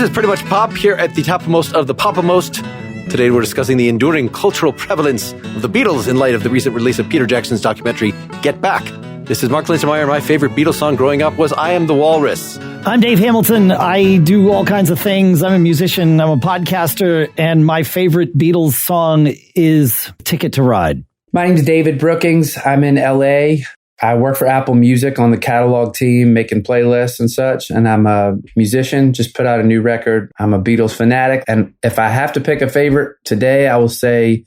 is Pretty Much Pop here at the topmost of the Popamost. Today we're discussing the enduring cultural prevalence of the Beatles in light of the recent release of Peter Jackson's documentary, Get Back. This is Mark Linsenmeyer. My favorite Beatles song growing up was I Am the Walrus. I'm Dave Hamilton. I do all kinds of things. I'm a musician, I'm a podcaster, and my favorite Beatles song is Ticket to Ride. My name is David Brookings. I'm in LA. I work for Apple Music on the catalog team, making playlists and such. And I'm a musician, just put out a new record. I'm a Beatles fanatic. And if I have to pick a favorite today, I will say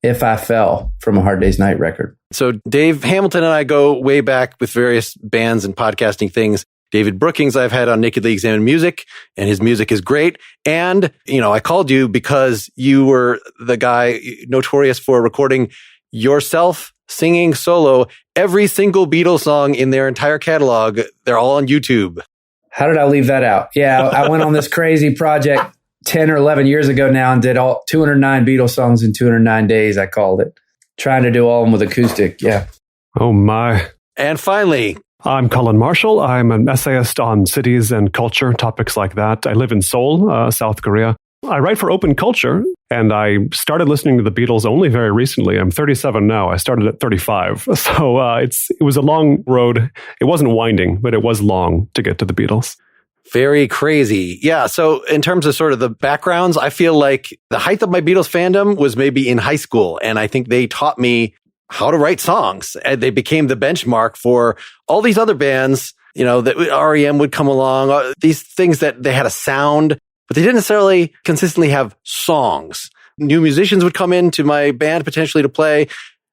If I Fell from A Hard Day's Night record. So Dave Hamilton and I go way back with various bands and podcasting things. David Brookings I've had on Nakedly Examined Music, and his music is great. And, I called you because you were the guy notorious for recording yourself singing solo every single Beatles song in their entire catalog. They're all on YouTube. How did I leave that out? Yeah, I went on this crazy project 10 or 11 years ago now and did all 209 Beatles songs in 209 days, I called it. Trying to do all of them with acoustic, yeah. Oh my. And finally, I'm Colin Marshall. I'm an essayist on cities and culture, topics like that. I live in Seoul, South Korea. I write for OpenCulture, and I started listening to the Beatles only very recently. I'm 37 now. I started at 35. So it was a long road. It wasn't winding, but it was long to get to the Beatles. Very crazy. Yeah. So in terms of sort of the backgrounds, I feel like the height of my Beatles fandom was maybe in high school. And I think they taught me how to write songs. And they became the benchmark for all these other bands, that REM would come along, these things that they had a sound, but they didn't necessarily consistently have songs. New musicians would come into my band potentially to play.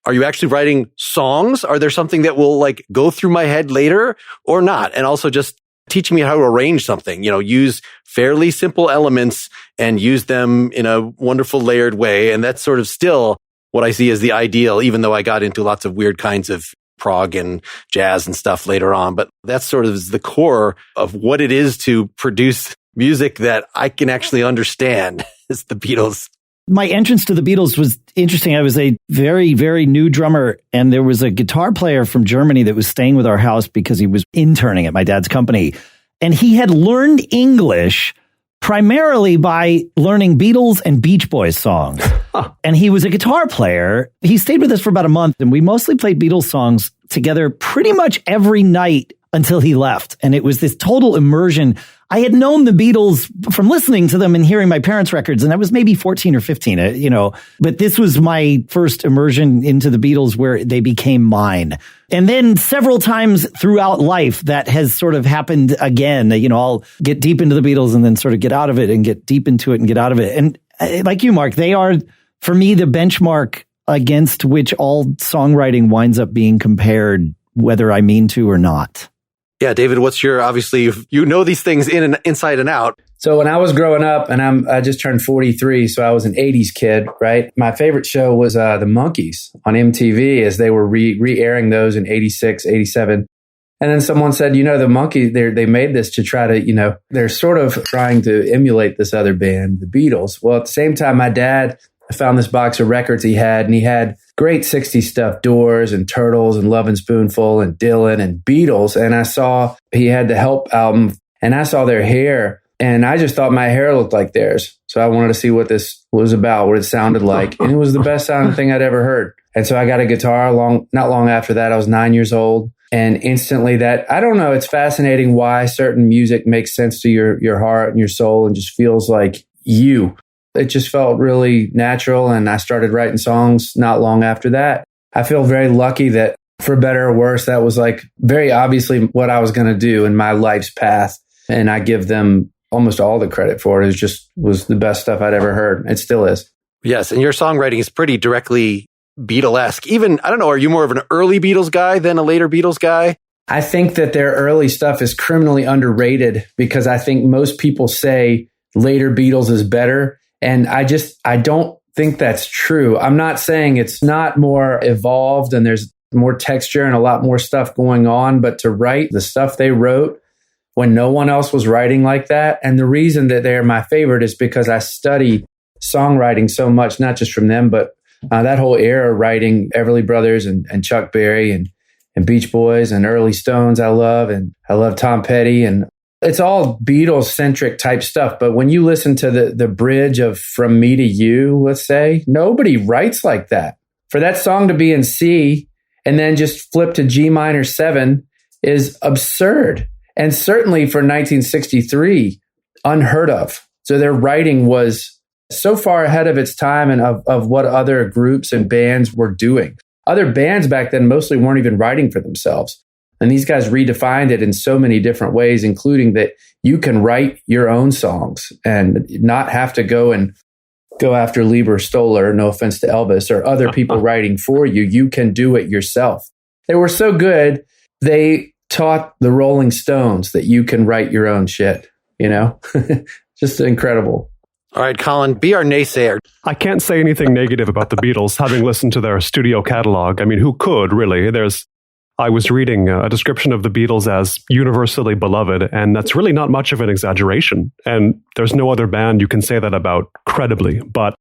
Are you actually writing songs? Are there something that will go through my head later or not? And also just teaching me how to arrange something, use fairly simple elements and use them in a wonderful layered way. And that's sort of still what I see as the ideal, even though I got into lots of weird kinds of prog and jazz and stuff later on. But that's sort of the core of what it is to produce music that I can actually understand is the Beatles. My entrance to the Beatles was interesting. I was a very, very new drummer, and there was a guitar player from Germany that was staying with our house because he was interning at my dad's company. And he had learned English primarily by learning Beatles and Beach Boys songs. And he was a guitar player. He stayed with us for about a month, and we mostly played Beatles songs together pretty much every night until he left. And it was this total immersion. I had known the Beatles from listening to them and hearing my parents' records, and I was maybe 14 or 15, but this was my first immersion into the Beatles where they became mine. And then several times throughout life, that has sort of happened again. I'll get deep into the Beatles and then sort of get out of it and get deep into it and get out of it. And like you, Mark, they are, for me, the benchmark against which all songwriting winds up being compared, whether I mean to or not. Yeah, David, what's your, obviously, you know these things inside and out. So when I was growing up, and I just turned 43, so I was an 80s kid, right? My favorite show was the Monkees on MTV as they were re-airing those in 86, 87. And then someone said, the Monkees, they made this to try to, they're sort of trying to emulate this other band, the Beatles. Well, at the same time, my dad found this box of records he had, and he had great 60s stuff, Doors and Turtles and Lovin' Spoonful and Dylan and Beatles. And I saw he had the Help album, and I saw their hair, and I just thought my hair looked like theirs. So I wanted to see what this was about, what it sounded like. And it was the best sounding thing I'd ever heard. And so I got a guitar not long after that. I was 9 years old. And instantly I don't know, it's fascinating why certain music makes sense to your heart and your soul and just feels like you. It just felt really natural, and I started writing songs not long after that. I feel very lucky that, for better or worse, that was very obviously what I was going to do in my life's path, and I give them almost all the credit for it. It was the best stuff I'd ever heard. It still is. Yes, and your songwriting is pretty directly Beatlesque. Even, I don't know, are you more of an early Beatles guy than a later Beatles guy? I think that their early stuff is criminally underrated because I think most people say later Beatles is better. And I don't think that's true. I'm not saying it's not more evolved and there's more texture and a lot more stuff going on, but to write the stuff they wrote when no one else was writing like that. And the reason that they're my favorite is because I study songwriting so much, not just from them, but that whole era writing, Everly Brothers and Chuck Berry and Beach Boys and early Stones I love. And I love Tom Petty and It's all Beatles-centric type stuff. But when you listen to the bridge of From Me to You, let's say, nobody writes like that. For that song to be in C and then just flip to G minor 7 is absurd. And certainly for 1963, unheard of. So their writing was so far ahead of its time and of what other groups and bands were doing. Other bands back then mostly weren't even writing for themselves. And these guys redefined it in so many different ways, including that you can write your own songs and not have to go after Lieber Stoller, no offense to Elvis, or other people writing for you. You can do it yourself. They were so good, they taught the Rolling Stones that you can write your own shit, Just incredible. All right, Colin, be our naysayer. I can't say anything negative about the Beatles, having listened to their studio catalog. I mean, who could, really? I was reading a description of the Beatles as universally beloved, and that's really not much of an exaggeration. And there's no other band you can say that about credibly. But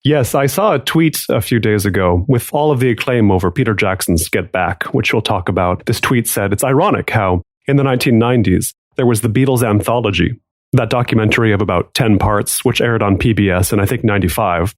yes, I saw a tweet a few days ago with all of the acclaim over Peter Jackson's Get Back, which we'll talk about. This tweet said, it's ironic how in the 1990s, there was the Beatles Anthology, that documentary of about 10 parts, which aired on PBS in, I think, 95.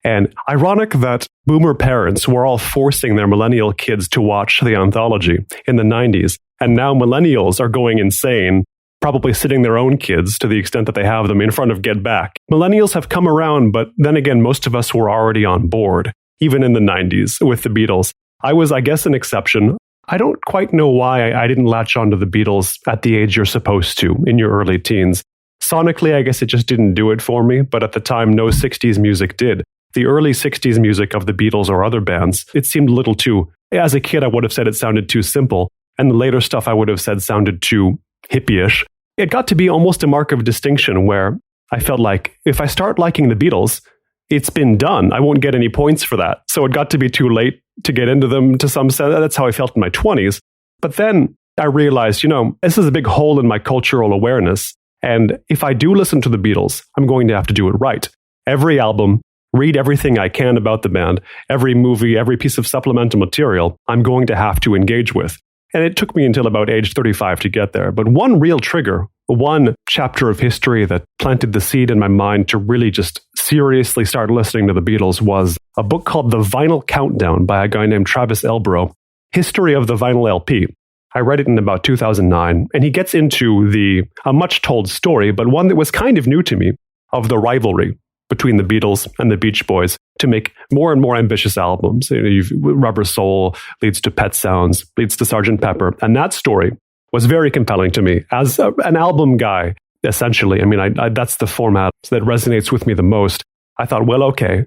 And ironic that boomer parents were all forcing their millennial kids to watch the anthology in the 90s. And now millennials are going insane, probably sitting their own kids to the extent that they have them in front of Get Back. Millennials have come around, but then again, most of us were already on board, even in the 90s with the Beatles. I was, I guess, an exception. I don't quite know why I didn't latch onto the Beatles at the age you're supposed to in your early teens. Sonically, I guess it just didn't do it for me, but at the time, no 60s music did. The early 60s music of the Beatles or other bands, it seemed a little too, as a kid, I would have said it sounded too simple, and the later stuff I would have said sounded too hippie-ish. It got to be almost a mark of distinction where I felt like if I start liking the Beatles, it's been done. I won't get any points for that. So it got to be too late to get into them to some sense. That's how I felt in my 20s. But then I realized, this is a big hole in my cultural awareness. And if I do listen to the Beatles, I'm going to have to do it right. Every album, read everything I can about the band, every movie, every piece of supplemental material, I'm going to have to engage with. And it took me until about age 35 to get there. But one real trigger, one chapter of history that planted the seed in my mind to really just seriously start listening to the Beatles was a book called The Vinyl Countdown by a guy named Travis Elborough, History of the Vinyl LP. I read it in about 2009, and he gets into a much-told story, but one that was kind of new to me, of the rivalry between the Beatles and the Beach Boys to make more and more ambitious albums. Rubber Soul leads to Pet Sounds, leads to Sgt. Pepper, and that story was very compelling to me as an album guy, essentially. I mean, that's the format that resonates with me the most. I thought, well, okay,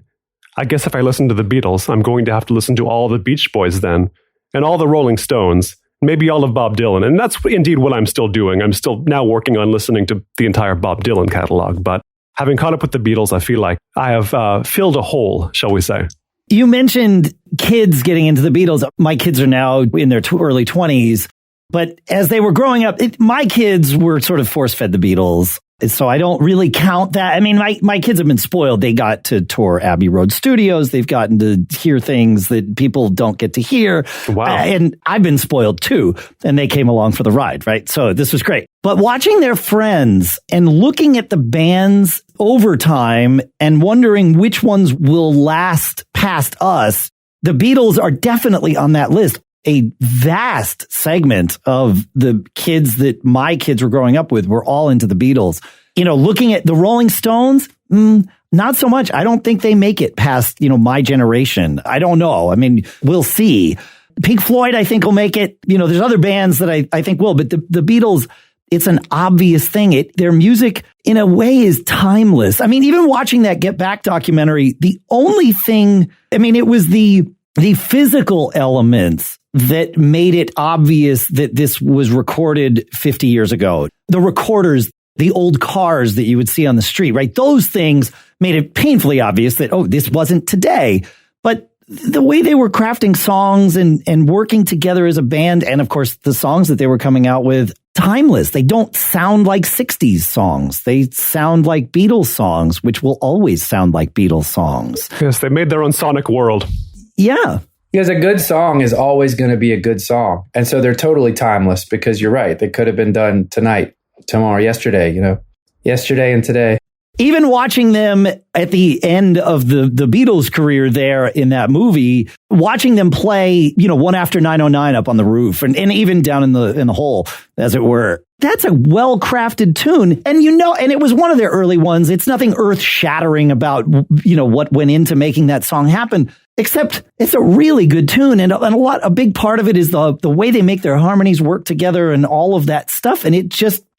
I guess if I listen to the Beatles, I'm going to have to listen to all the Beach Boys then, and all the Rolling Stones, maybe all of Bob Dylan. And that's indeed what I'm still doing. I'm still now working on listening to the entire Bob Dylan catalog. But having caught up with the Beatles, I feel like I have filled a hole, shall we say. You mentioned kids getting into the Beatles. My kids are now in their early 20s. But as they were growing up, my kids were sort of force-fed the Beatles. So I don't really count that. I mean, my kids have been spoiled. They got to tour Abbey Road Studios. They've gotten to hear things that people don't get to hear. Wow. And I've been spoiled too. And they came along for the ride, right? So this was great. But watching their friends and looking at the bands over time and wondering which ones will last past us, the Beatles are definitely on that list. A vast segment of the kids that my kids were growing up with were all into the Beatles. Looking at the Rolling Stones, not so much. I don't think they make it past, my generation. I don't know. I mean, we'll see. Pink Floyd, I think, will make it. There's other bands that I think will, but the Beatles, it's an obvious thing. Their music, in a way, is timeless. I mean, even watching that Get Back documentary, the only thing, it was the physical elements that made it obvious that this was recorded 50 years ago. The recorders, the old cars that you would see on the street, right? Those things made it painfully obvious that, this wasn't today. But the way they were crafting songs and working together as a band, and of course, the songs that they were coming out with, timeless. They don't sound like 60s songs. They sound like Beatles songs, which will always sound like Beatles songs. Yes, they made their own sonic world. Yeah. Because a good song is always going to be a good song. And so they're totally timeless because you're right. They could have been done tonight tomorrow, yesterday, yesterday and today. Even watching them at the end of the Beatles career there in that movie, watching them play, One After 909 up on the roof and even down in the hole, as it were. That's a well-crafted tune. And and it was one of their early ones. It's nothing earth-shattering about, what went into making that song happen, except it's a really good tune. And a big part of it is the way they make their harmonies work together and all of that stuff. And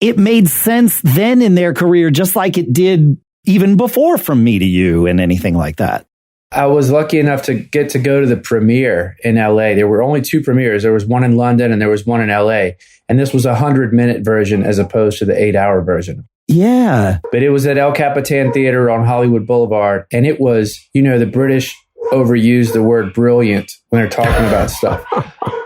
it made sense then in their career, just like it did even before From Me to You and anything like that. I was lucky enough to get to go to the premiere in LA. There were only 2 premieres. There was one in London and there was one in LA. And this was a 100-minute version as opposed to the 8-hour version. Yeah. But it was at El Capitan Theater on Hollywood Boulevard. And it was, the British overuse the word brilliant when they're talking about stuff.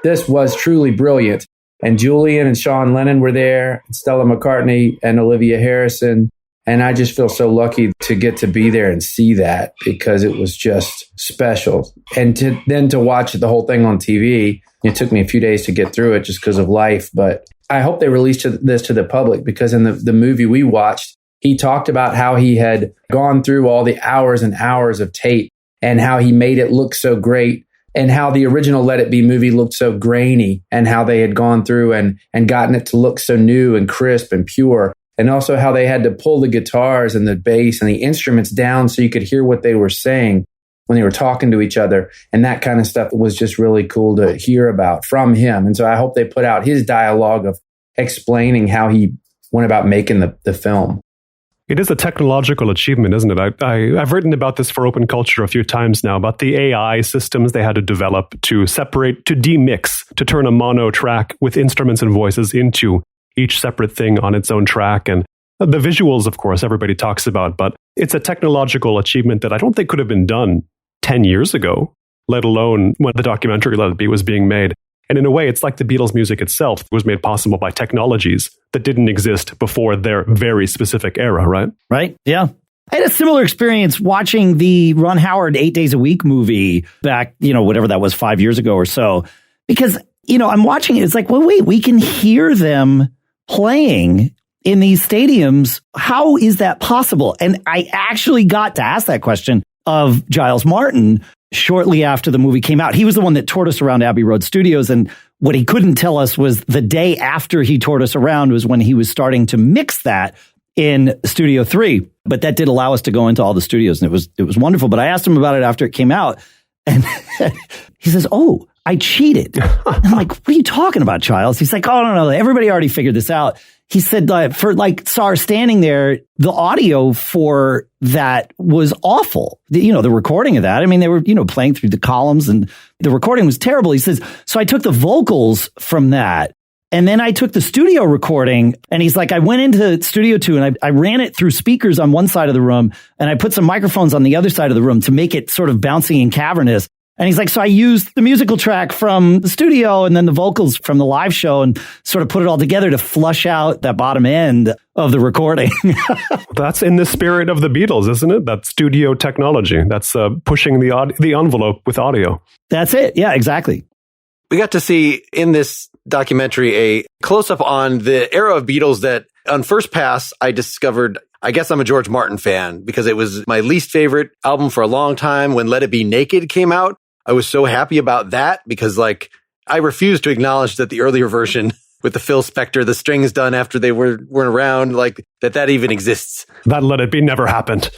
This was truly brilliant. And Julian and Sean Lennon were there, and Stella McCartney and Olivia Harrison. And I just feel so lucky to get to be there and see that, because it was just special. And to watch the whole thing on TV, it took me a few days to get through it just because of life. But I hope they released this to the public, because in the movie we watched, he talked about how he had gone through all the hours and hours of tape and how he made it look so great, and how the original Let It Be movie looked so grainy, and how they had gone through and gotten it to look so new and crisp and pure. And also how they had to pull the guitars and the bass and the instruments down so you could hear what they were saying when they were talking to each other. And that kind of stuff was just really cool to hear about from him. And so I hope they put out his dialogue of explaining how he went about making the film. It is a technological achievement, isn't it? I've written about this for OpenCulture a few times now, about the AI systems they had to develop to separate, to demix, to turn a mono track with instruments and voices into each separate thing on its own track. And the visuals, of course, everybody talks about, but it's a technological achievement that I don't think could have been done 10 years ago, let alone when the documentary Let It Be was being made. And in a way, it's like the Beatles music itself was made possible by technologies that didn't exist before their very specific era, right? Right, yeah. I had a similar experience watching the Ron Howard 8 Days a Week movie back, whatever that was, 5 years ago or so, because, I'm watching it. It's like, well, wait, we can hear them playing in these stadiums. How is that possible? And I actually got to ask that question of Giles Martin shortly after the movie came out. He was the one that toured us around Abbey Road Studios. And what he couldn't tell us was the day after he toured us around was when he was starting to mix that in Studio 3. But that did allow us to go into all the studios. And it was wonderful. But I asked him about it after it came out. And he says, oh, I cheated. I'm like, what are you talking about, Giles? He's like, oh, no, everybody already figured this out. He said for SAR standing there, the audio for that was awful. The recording of that. I mean, they were, playing through the columns and the recording was terrible. He says, so I took the vocals from that and then I took the studio recording, and he's like, I went into Studio 2 and I ran it through speakers on one side of the room and I put some microphones on the other side of the room to make it sort of bouncy and cavernous. And he's like, so I used the musical track from the studio and then the vocals from the live show and sort of put it all together to flush out that bottom end of the recording. That's in the spirit of the Beatles, isn't it? That studio technology. That's pushing the envelope with audio. That's it. Yeah, exactly. We got to see in this documentary a close-up on the era of Beatles that on first pass I discovered. I guess I'm a George Martin fan because it was my least favorite album for a long time. When Let It Be Naked came out, I was so happy about that because I refused to acknowledge that the earlier version with the Phil Spector, the strings done after they weren't around, that even exists. That Let It Be never happened.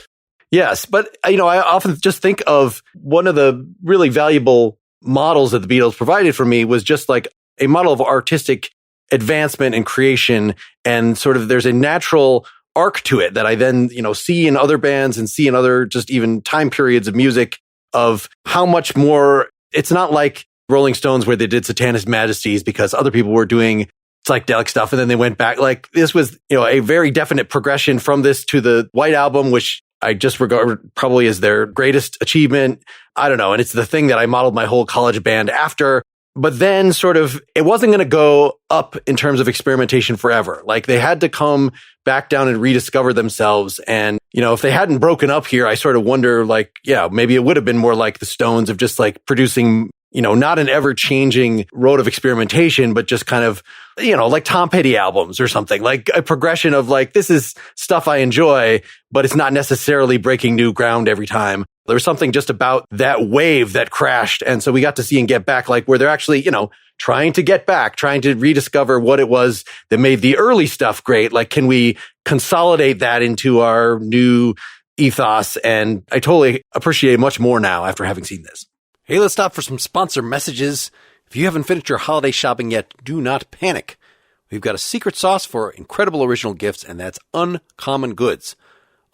Yes, but I often just think of one of the really valuable models that the Beatles provided for me was just like a model of artistic advancement and creation, and sort of there's a natural arc to it that I then, see in other bands and see in other just even time periods of music of how much more. It's not like Rolling Stones where they did Satanist Majesties because other people were doing psychedelic stuff and then they went back. Like this was, a very definite progression from this to the White Album, which I just regard probably as their greatest achievement. I don't know. And it's the thing that I modeled my whole college band after. But then sort of, it wasn't going to go up in terms of experimentation forever. Like they had to come back down and rediscover themselves. And, if they hadn't broken up here, I sort of wonder maybe it would have been more like the Stones of just like producing not an ever-changing road of experimentation, but just kind of, like Tom Petty albums or something, like a progression of like, this is stuff I enjoy, but it's not necessarily breaking new ground every time. There was something just about that wave that crashed. And so we got to see and Get Back, like where they're actually, trying to get back, trying to rediscover what it was that made the early stuff great. Like, can we consolidate that into our new ethos? And I totally appreciate it much more now after having seen this. Hey, let's stop for some sponsor messages. If you haven't finished your holiday shopping yet, do not panic. We've got a secret sauce for incredible original gifts, and that's Uncommon Goods.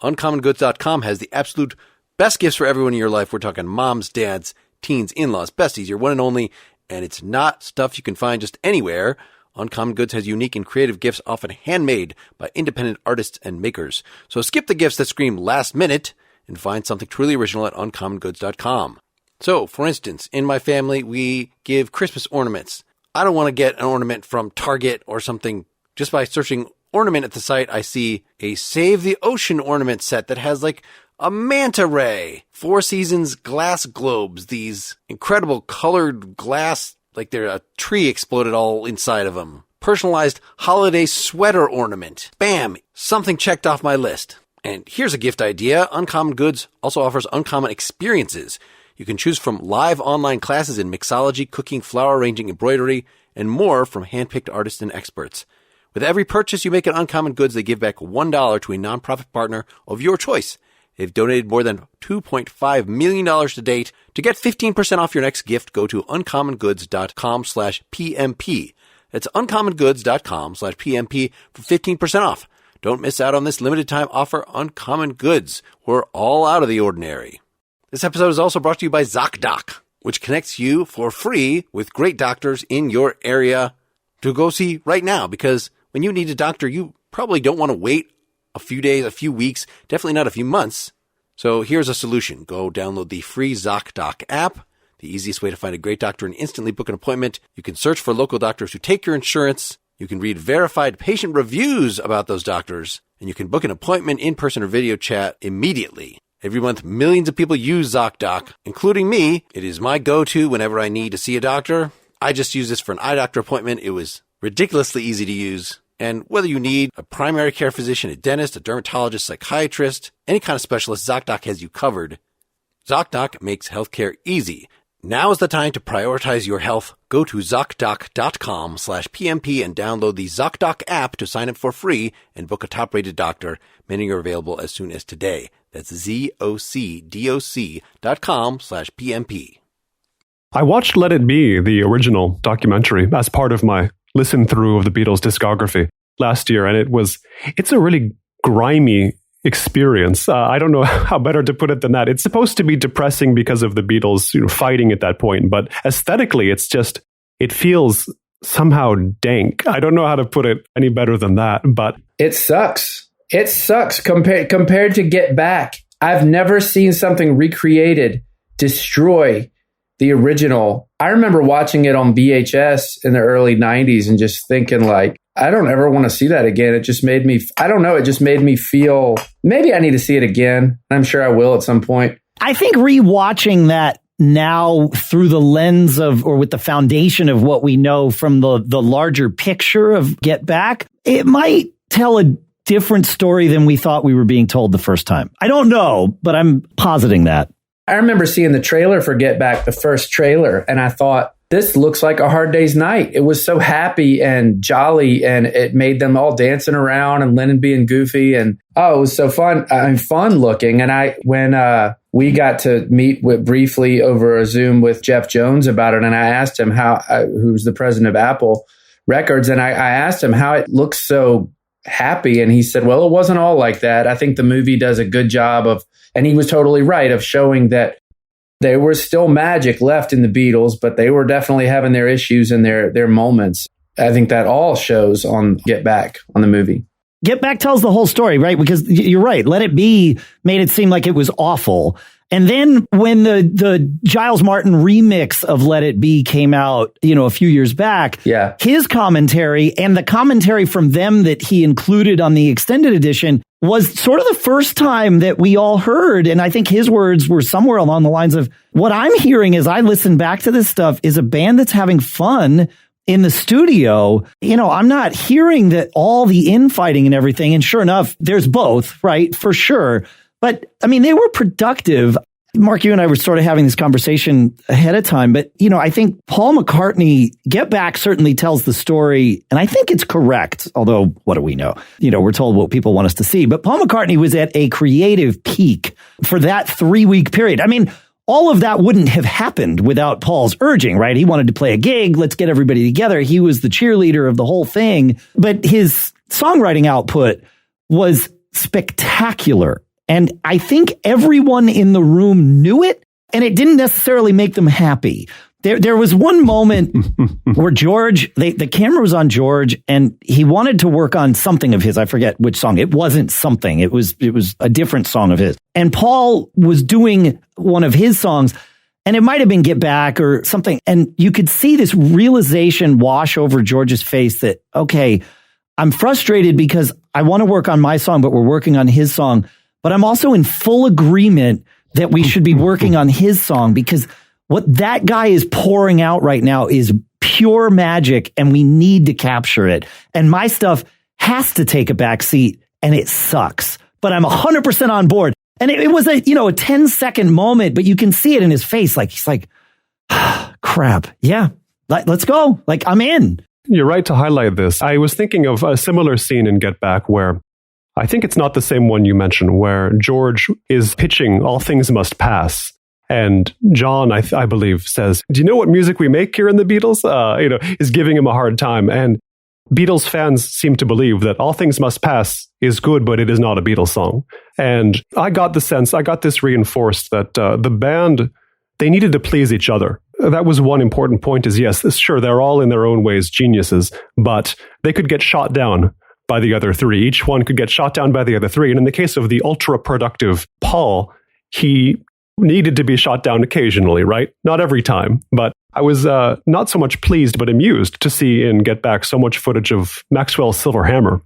UncommonGoods.com has the absolute best gifts for everyone in your life. We're talking moms, dads, teens, in-laws, besties, your one and only, and it's not stuff you can find just anywhere. Uncommon Goods has unique and creative gifts, often handmade by independent artists and makers. So skip the gifts that scream last minute and find something truly original at uncommongoods.com. So, for instance, in my family, we give Christmas ornaments. I don't want to get an ornament from Target or something. Just by searching ornament at the site, I see a Save the Ocean ornament set that has like a manta ray, Four Seasons glass globes, these incredible colored glass, like they're a tree exploded all inside of them. Personalized holiday sweater ornament. Bam! Something checked off my list. And here's a gift idea. Uncommon Goods also offers uncommon experiences. You can choose from live online classes in mixology, cooking, flower arranging, embroidery, and more from hand-picked artists and experts. With every purchase you make at Uncommon Goods, they give back $1 to a nonprofit partner of your choice. They've donated more than $2.5 million to date. To get 15% off your next gift, go to uncommongoods.com/PMP. That's uncommongoods.com/PMP for 15% off. Don't miss out on this limited time offer. Uncommon Goods. We're all out of the ordinary. This episode is also brought to you by ZocDoc, which connects you for free with great doctors in your area to go see right now. Because when you need a doctor, you probably don't want to wait a few days, a few weeks, definitely not a few months. So here's a solution. Go download the free ZocDoc app, the easiest way to find a great doctor and instantly book an appointment. You can search for local doctors who take your insurance. You can read verified patient reviews about those doctors, and you can book an appointment in person or video chat immediately. Every month, millions of people use ZocDoc, including me. It is my go-to whenever I need to see a doctor. I just used this for an eye doctor appointment. It was ridiculously easy to use. And whether you need a primary care physician, a dentist, a dermatologist, psychiatrist, any kind of specialist, ZocDoc has you covered. ZocDoc makes healthcare easy. Now is the time to prioritize your health. Go to ZocDoc.com/PMP and download the ZocDoc app to sign up for free and book a top-rated doctor. Many are available as soon as today. That's ZocDoc.com/PMP. I watched Let It Be, the original documentary, as part of my listen through of the Beatles discography last year, and it's a really grimy experience. I don't know how better to put it than that. It's supposed to be depressing because of the Beatles fighting at that point, but aesthetically, it feels somehow dank. I don't know how to put it any better than that, but it sucks. It sucks compared to Get Back. I've never seen something recreated destroy the original. I remember watching it on VHS in the early 90s and just thinking like, I don't ever want to see that again. It just made me, I don't know, it just made me feel, maybe I need to see it again. I'm sure I will at some point. I think rewatching that now through the lens of, or with the foundation of what we know from the larger picture of Get Back, it might tell a different story than we thought we were being told the first time. I don't know, but I'm positing that. I remember seeing the trailer for Get Back, the first trailer, and I thought, this looks like A Hard Day's Night. It was so happy and jolly, and it made them all dancing around and Lennon being goofy, and it was so fun. Fun looking. And when we got to meet briefly over a Zoom with Jeff Jones about it, and I asked him who's the president of Apple Records, and I asked him how it looks so happy, and he said, well, it wasn't all like that. I think the movie does a good job of, and he was totally right, of showing that there was still magic left in the Beatles, but they were definitely having their issues and their moments. I think that all shows on Get Back, on the movie. Get Back tells the whole story, right? Because you're right. Let It Be made it seem like it was awful. And then when the Giles Martin remix of Let It Be came out, a few years back, his commentary and the commentary from them that he included on the extended edition was sort of the first time that we all heard, and I think his words were somewhere along the lines of, what I'm hearing as I listen back to this stuff is a band that's having fun in the studio. You know, I'm not hearing that all the infighting and everything, and sure enough, there's both, right? For sure. But I mean, they were productive. Mark, you and I were sort of having this conversation ahead of time, but, you know, I think Paul McCartney, Get Back certainly tells the story, and I think it's correct, although what do we know? You know, we're told what people want us to see, but Paul McCartney was at a creative peak for that 3-week period. I mean, all of that wouldn't have happened without Paul's urging, right? He wanted to play a gig. Let's get everybody together. He was the cheerleader of the whole thing, but his songwriting output was spectacular. And I think everyone in the room knew it, and it didn't necessarily make them happy. There was one moment where George, the camera was on George, and he wanted to work on something of his. I forget which song. It wasn't something. It was a different song of his. And Paul was doing one of his songs, and it might have been Get Back or something. And you could see this realization wash over George's face that, okay, I'm frustrated because I want to work on my song, but we're working on his song. But I'm also in full agreement that we should be working on his song, because what that guy is pouring out right now is pure magic, and we need to capture it. And my stuff has to take a back seat, and it sucks. But I'm 100% on board. And it was a 10-second moment, but you can see it in his face. Like, he's like, crap. Yeah, let's go. Like, I'm in. You're right to highlight this. I was thinking of a similar scene in Get Back where I think it's not the same one you mentioned, where George is pitching All Things Must Pass. And John, I believe, says, do you know what music we make here in the Beatles? Is giving him a hard time. And Beatles fans seem to believe that All Things Must Pass is good, but it is not a Beatles song. And I got this reinforced that the band, they needed to please each other. That was one important point is, yes, sure, they're all in their own ways geniuses, but they could get shot down by the other three. Each one could get shot down by the other three. And in the case of the ultra-productive Paul, he needed to be shot down occasionally, right? Not every time. But I was not so much pleased, but amused to see in Get Back so much footage of Maxwell's Silver Hammer,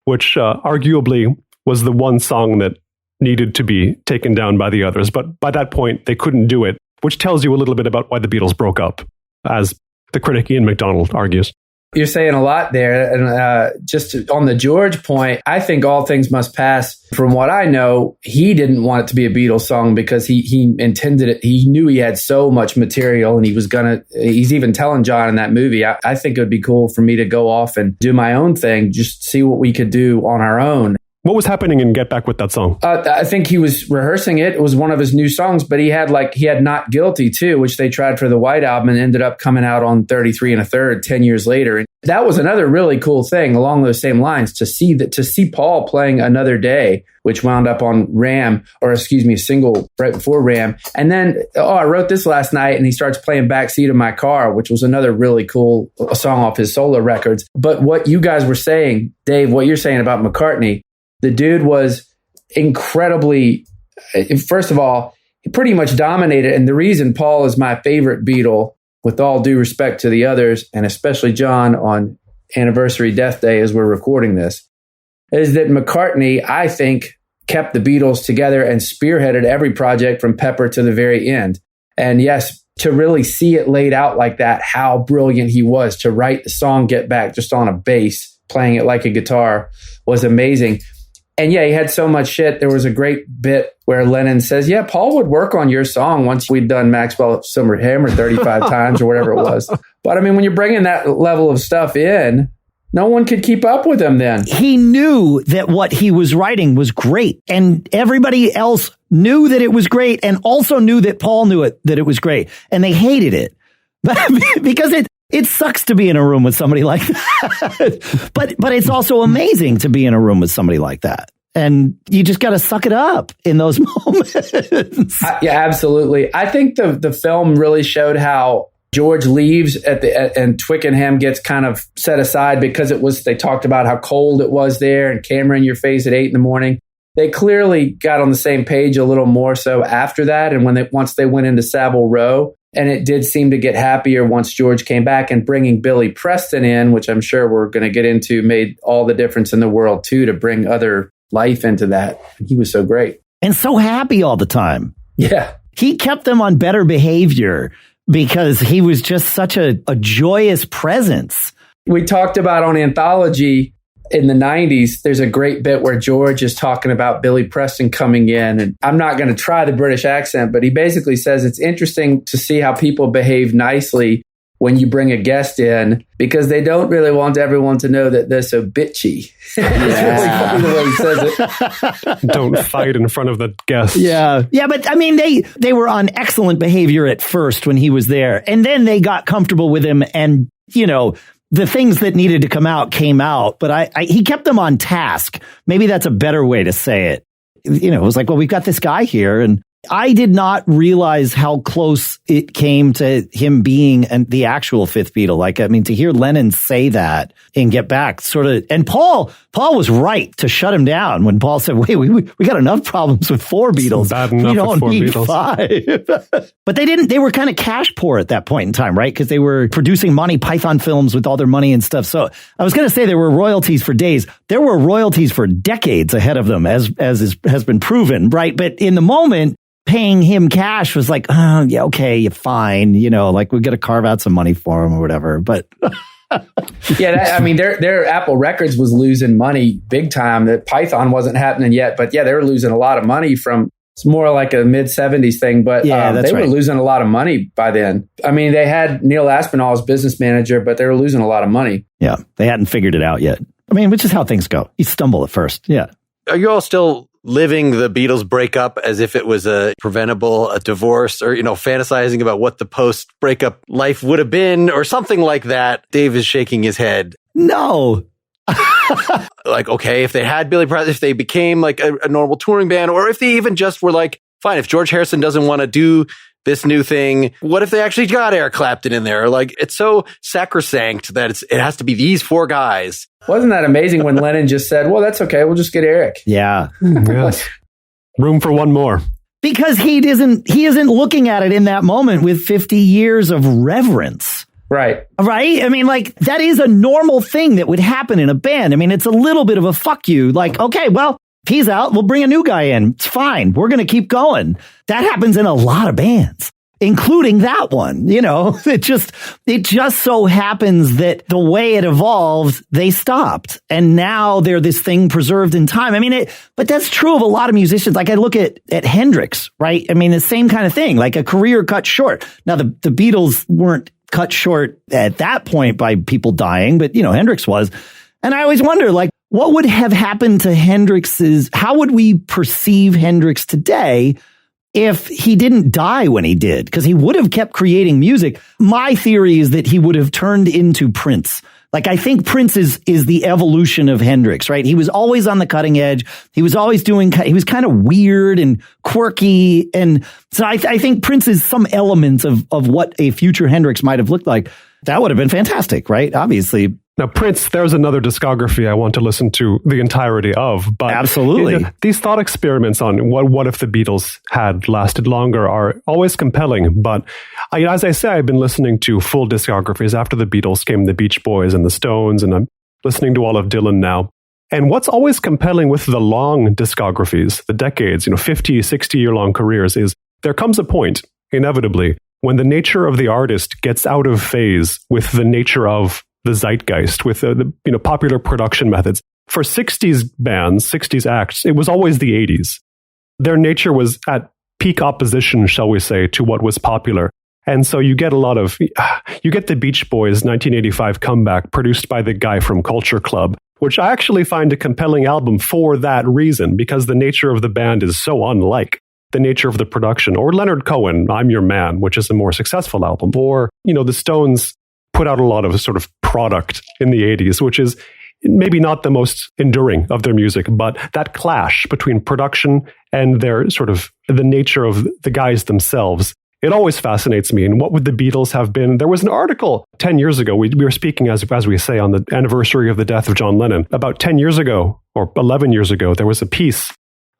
which arguably was the one song that needed to be taken down by the others. But by that point, they couldn't do it, which tells you a little bit about why the Beatles broke up, as the critic Ian MacDonald argues. You're saying a lot there. And just on the George point, I think All Things Must Pass, from what I know, he didn't want it to be a Beatles song because he intended it. He knew he had so much material, and he's even telling John in that movie, I think it would be cool for me to go off and do my own thing, just see what we could do on our own. What was happening in Get Back with that song? I think he was rehearsing it. It was one of his new songs, but he had Not Guilty too, which they tried for the White Album and ended up coming out on 33 1/3 10 years later. And that was another really cool thing along those same lines to see Paul playing Another Day, which wound up on a single right before Ram. And then, I wrote this last night, and he starts playing Backseat of My Car, which was another really cool song off his solo records. But what you guys were saying, Dave, what you're saying about McCartney, the dude was incredibly, first of all, he pretty much dominated. And the reason Paul is my favorite Beatle, with all due respect to the others, and especially John on anniversary death day as we're recording this, is that McCartney, I think, kept the Beatles together and spearheaded every project from Pepper to the very end. And yes, to really see it laid out like that, how brilliant he was to write the song Get Back just on a bass, playing it like a guitar, was amazing. And yeah, he had so much shit. There was a great bit where Lennon says, yeah, Paul would work on your song once we'd done Maxwell Silver Hammer 35 times or whatever it was. But I mean, when you're bringing that level of stuff in, no one could keep up with him then. He knew that what he was writing was great, and everybody else knew that it was great, and also knew that Paul knew that it was great, and they hated it. Because it sucks to be in a room with somebody like that. But it's also amazing to be in a room with somebody like that. And you just got to suck it up in those moments. Yeah, absolutely. I think the film really showed how George leaves and Twickenham gets kind of set aside because they talked about how cold it was there and camera in your face at 8 a.m. They clearly got on the same page a little more so after that. And once they went into Savile Row, and it did seem to get happier once George came back, and bringing Billy Preston in, which I'm sure we're going to get into, made all the difference in the world too, to bring other life into that. And he was so great. And so happy all the time. Yeah. He kept them on better behavior because he was just such a joyous presence. We talked about on Anthology in the 90s, there's a great bit where George is talking about Billy Preston coming in. And I'm not going to try the British accent, but he basically says it's interesting to see how people behave nicely when you bring a guest in, because they don't really want everyone to know that they're so bitchy. It's really funny the way he says it. Don't fight in front of the guests. Yeah. Yeah, but I mean, they were on excellent behavior at first when he was there. And then they got comfortable with him and, you know, the things that needed to come out came out. But he kept them on task. Maybe that's a better way to say it. You know, it was like, well, we've got this guy here, and I did not realize how close it came to him being the actual fifth Beatle. Like, I mean, to hear Lennon say that and Get Back sort of, and Paul was right to shut him down when Paul said, wait, we got enough problems with 4 Beatles. Bad enough we don't with 4 need Beatles. 5. But they were kind of cash poor at that point in time, right? Because they were producing Monty Python films with all their money and stuff. So I was going to say there were royalties for days. There were royalties for decades ahead of them, as has been proven, right? But in the moment, paying him cash was like, oh, yeah, okay, you're fine. You know, like we got to carve out some money for him or whatever. But yeah, I mean, their Apple Records was losing money big time. That Python wasn't happening yet, but yeah, they were losing a lot of money from. It's more like a mid 70s thing, but yeah, they were losing a lot of money by then. I mean, they had Neil Aspinall as business manager, but they were losing a lot of money. Yeah, they hadn't figured it out yet. I mean, which is how things go. You stumble at first. Yeah. Are you all still living the Beatles breakup as if it was a divorce, or, you know, fantasizing about what the post-breakup life would have been or something like that? Dave is shaking his head. No. Like, okay, if they had Billy Preston, if they became like a normal touring band, or if they even just were like, fine, if George Harrison doesn't want to do this new thing, what if they actually got Eric Clapton in there? Like, it's so sacrosanct that it has to be these 4 guys. Wasn't that amazing when Lennon just said, well, that's okay, we'll just get Eric. Yeah. Yes. Room for one more. Because he isn't looking at it in that moment with 50 years of reverence. Right. Right? I mean, like, that is a normal thing that would happen in a band. I mean, it's a little bit of a fuck you. Like, okay, well, if he's out, we'll bring a new guy in. It's fine. We're going to keep going. That happens in a lot of bands, including that one. You know, it just so happens that the way it evolved, they stopped. And now they're this thing preserved in time. I mean, but that's true of a lot of musicians. Like, I look at Hendrix, right? I mean, the same kind of thing, like a career cut short. Now, the Beatles weren't cut short at that point by people dying, but, you know, Hendrix was. And I always wonder, like, what would have happened to how would we perceive Hendrix today if he didn't die when he did? Because he would have kept creating music. My theory is that he would have turned into Prince. Like, I think Prince is the evolution of Hendrix, right? He was always on the cutting edge. He was always he was kind of weird and quirky. And so I think Prince is some elements of what a future Hendrix might have looked like. That would have been fantastic, right? Obviously. Now, Prince, there's another discography I want to listen to the entirety of. But absolutely. You know, these thought experiments on what if the Beatles had lasted longer are always compelling. But as I say, I've been listening to full discographies. After the Beatles came the Beach Boys and the Stones, and I'm listening to all of Dylan now. And what's always compelling with the long discographies, the decades, 50, 60-year-long careers, is there comes a point, inevitably, when the nature of the artist gets out of phase with the nature of the zeitgeist, with the popular production methods. For 60s bands, 60s acts, it was always the 80s. Their nature was at peak opposition, shall we say, to what was popular. And so you get the Beach Boys 1985 comeback produced by the guy from Culture Club, which I actually find a compelling album for that reason, because the nature of the band is so unlike the nature of the production. Or Leonard Cohen, I'm Your Man, which is a more successful album. Or, the Stones put out a lot of sort of product in the 80s, which is maybe not the most enduring of their music, but that clash between production and their sort of the nature of the guys themselves, it always fascinates me. And what would the Beatles have been? There was an article 10 years ago. We were speaking, as we say, on the anniversary of the death of John Lennon. About 10 years ago, or 11 years ago, there was a piece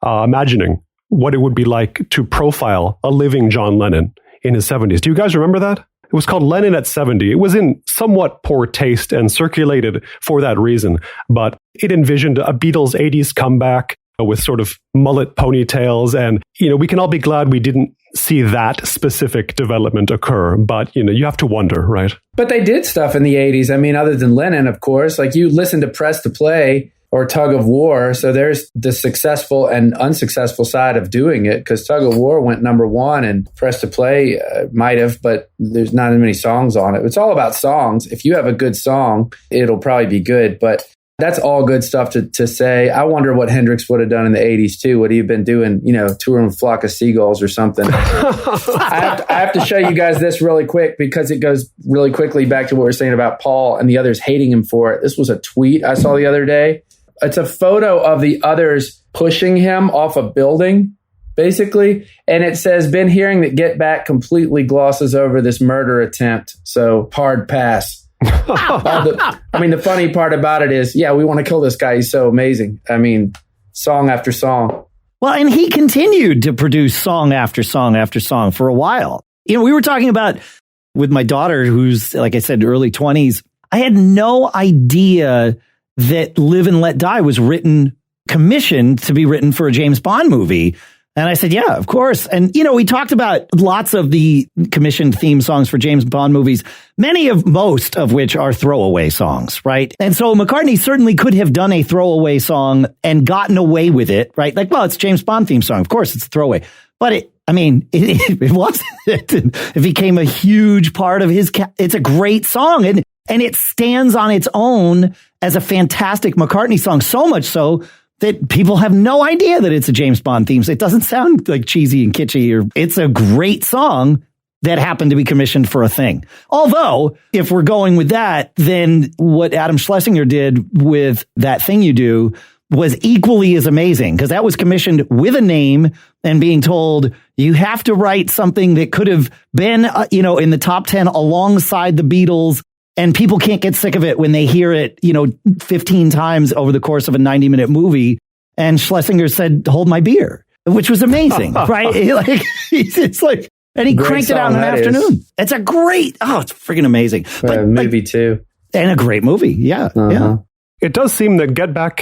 imagining what it would be like to profile a living John Lennon in his 70s. Do you guys remember that? It was called Lennon at 70. It was in somewhat poor taste and circulated for that reason, but it envisioned a Beatles 80s comeback with sort of mullet ponytails. And, we can all be glad we didn't see that specific development occur. But, you have to wonder, right? But they did stuff in the 80s. I mean, other than Lennon, of course, like you listen to Press to Play or Tug of War. So there's the successful and unsuccessful side of doing it, because Tug of War went #1 and Press to Play might have, but there's not as many songs on it. It's all about songs. If you have a good song, it'll probably be good. But that's all good stuff to say. I wonder what Hendrix would have done in the 80s too. Would he have been doing, touring with Flock of Seagulls or something? I have to show you guys this really quick, because it goes really quickly back to what we were saying about Paul and the others hating him for it. This was a tweet I saw the other day. It's a photo of the others pushing him off a building, basically. And it says, been hearing that Get Back completely glosses over this murder attempt. So hard pass. The funny part about it is, we want to kill this guy. He's so amazing. I mean, song after song. Well, and he continued to produce song after song after song for a while. We were talking about with my daughter, who's, like I said, early 20s. I had no idea that Live and Let Die was commissioned to be written for a James Bond movie. And I said, yeah, of course. And, we talked about lots of the commissioned theme songs for James Bond movies, most of which are throwaway songs, right? And so McCartney certainly could have done a throwaway song and gotten away with it, right? Like, well, it's James Bond theme song. Of course, it's a throwaway. But it wasn't. It became a huge part of his, it's a great song. And it stands on its own as a fantastic McCartney song, so much so that people have no idea that it's a James Bond theme. It doesn't sound like cheesy and kitschy. It's a great song that happened to be commissioned for a thing. Although, if we're going with that, then what Adam Schlesinger did with That Thing You Do was equally as amazing, because that was commissioned with a name and being told, you have to write something that could have been, in the top 10 alongside the Beatles. And people can't get sick of it when they hear it, 15 times over the course of a 90-minute movie. And Schlesinger said, hold my beer, which was amazing, right? It's like, and he cranked it out in an afternoon. It's a great, it's freaking amazing. But movie too. And a great movie. Yeah. Uh-huh. Yeah. It does seem that Get Back